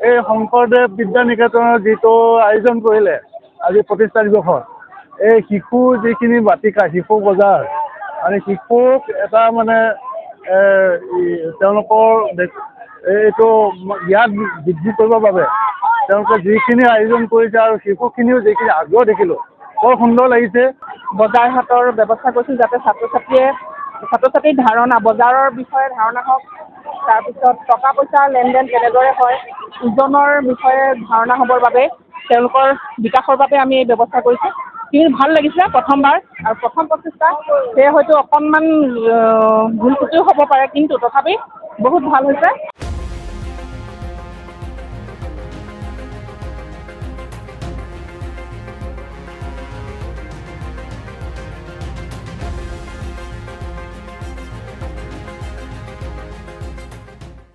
এই শংকৰদেৱ বিদ্যা নিকেতনৰ যিটো আয়োজন কৰিলে আজি প্ৰতিষ্ঠা দিৱসত, এই শিশু যিখিনি বাটিকা, শিশু বজাৰ আৰু শিশুক এটা মানে তেওঁলোকৰ এইটো জ্ঞান বৃদ্ধি কৰিবৰ বাবে তেওঁলোকে যিখিনি আয়োজন কৰিছে আৰু শিশুখিনিও যিখিনি আগ্ৰহ দেখিলোঁ, বৰ সুন্দৰ লাগিছে। বজাৰ হাটৰ ব্যৱস্থা কৰিছোঁ যাতে ছাত্ৰ ছাত্ৰীৰ ধাৰণা, বজাৰৰ বিষয়ে ধাৰণা হওক, তাৰপিছত টকা পইচাৰ লেনদেন কেনেদৰে হয়, ওজনৰ বিষয়ে ধাৰণা হ'বৰ বাবে তেওঁলোকৰ বিকাশৰ বাবে আমি এই ব্যৱস্থা কৰিছোঁ। কিন্তু ভাল লাগিছে প্ৰথমবাৰ আৰু প্ৰথম প্ৰচেষ্টা, সেয়ে হয়তো অকণমান ভুল ক্ৰুটিও হ'ব পাৰে, কিন্তু তথাপি বহুত ভাল হৈছে।